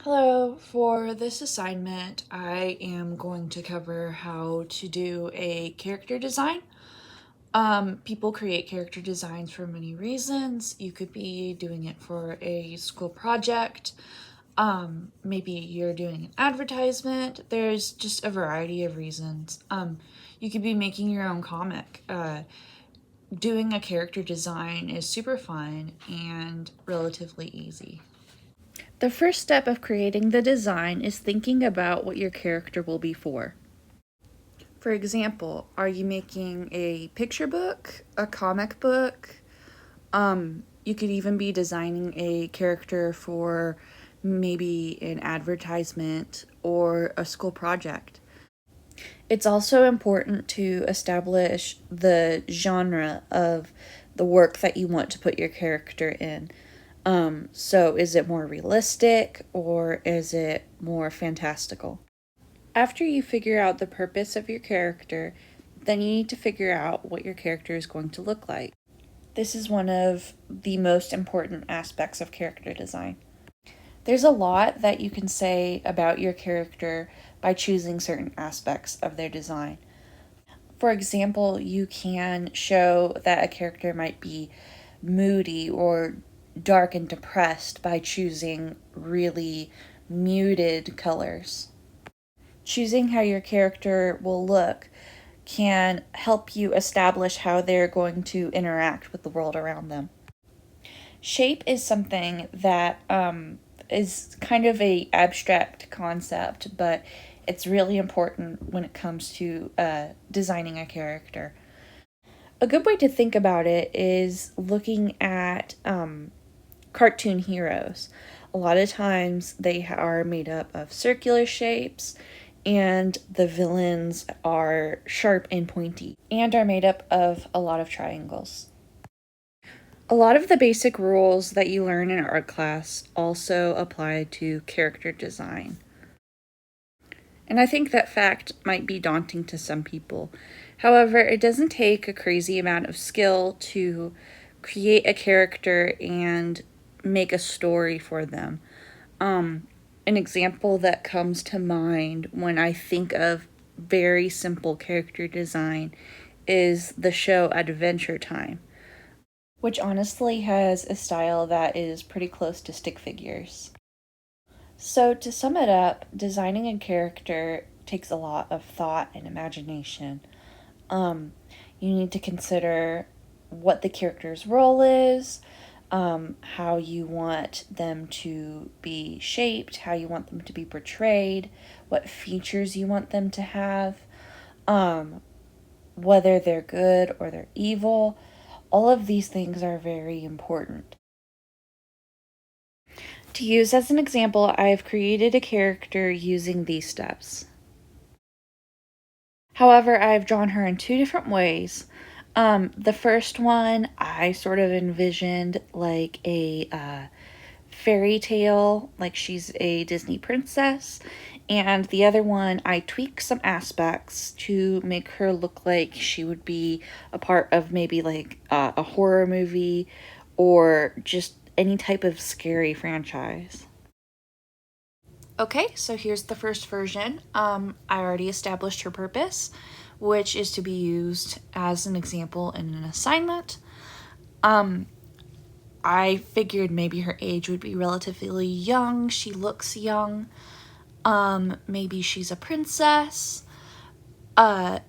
Hello, for this assignment, I am going to cover how to do a character design. People create character designs for many reasons. You could be doing it for a school project. Maybe you're doing an advertisement. There's just a variety of reasons. You could be making your own comic. Doing a character design is super fun and relatively easy. The first step of creating the design is thinking about what your character will be for. For example, are you making a picture book, a comic book? You could even be designing a character for maybe an advertisement or a school project. It's also important to establish the genre of the work that you want to put your character in. So is it more realistic or is it more fantastical? After you figure out the purpose of your character, then you need to figure out what your character is going to look like. This is one of the most important aspects of character design. There's a lot that you can say about your character by choosing certain aspects of their design. For example, you can show that a character might be moody or dark and depressed by choosing really muted colors. Choosing how your character will look can help you establish how they're going to interact with the world around them. Shape is something that is kind of a abstract concept, but it's really important when it comes to designing a character. A good way to think about it is looking at cartoon heroes. A lot of times they are made up of circular shapes, and the villains are sharp and pointy, and are made up of a lot of triangles. A lot of the basic rules that you learn in art class also apply to character design. And I think that fact might be daunting to some people. However, it doesn't take a crazy amount of skill to create a character and make a story for them. An example that comes to mind when I think of very simple character design is the show Adventure Time, which honestly has a style that is pretty close to stick figures. So, to sum it up, designing a character takes a lot of thought and imagination. Um, you need to consider what the character's role is, how you want them to be shaped, how you want them to be portrayed, what features you want them to have, um, whether they're good or they're evil. All of these things are very important. To use as an example, I've created a character using these steps. However, I've drawn her in two different ways. The first one, I sort of envisioned like a fairy tale, like she's a Disney princess. And the other one, I tweak some aspects to make her look like she would be a part of maybe like a horror movie or just any type of scary franchise. Okay, so here's the first version. I already established her purpose, which is to be used as an example in an assignment. Um, I figured maybe her age would be relatively young. She looks young. Maybe she's a princess. Uh,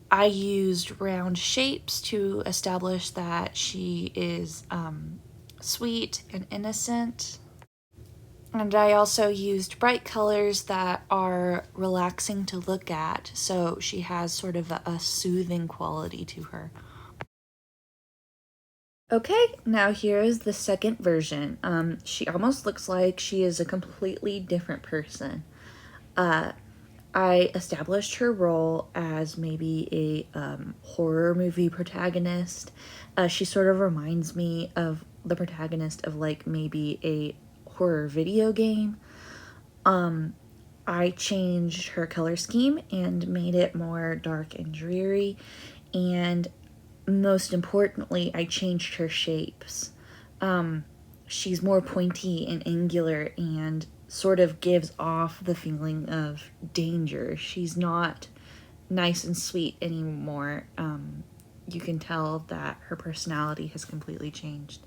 I used round shapes to establish that she is sweet and innocent. And I also used bright colors that are relaxing to look at, so she has sort of a soothing quality to her. Okay, now here is the second version. She almost looks like she is a completely different person. Uh, I established her role as maybe a horror movie protagonist. She sort of reminds me of the protagonist of like maybe a horror video game. I changed her color scheme and made it more dark and dreary. And most importantly, I changed her shapes. she's more pointy and angular and sort of gives off the feeling of danger. She's not nice and sweet anymore. You can tell that her personality has completely changed.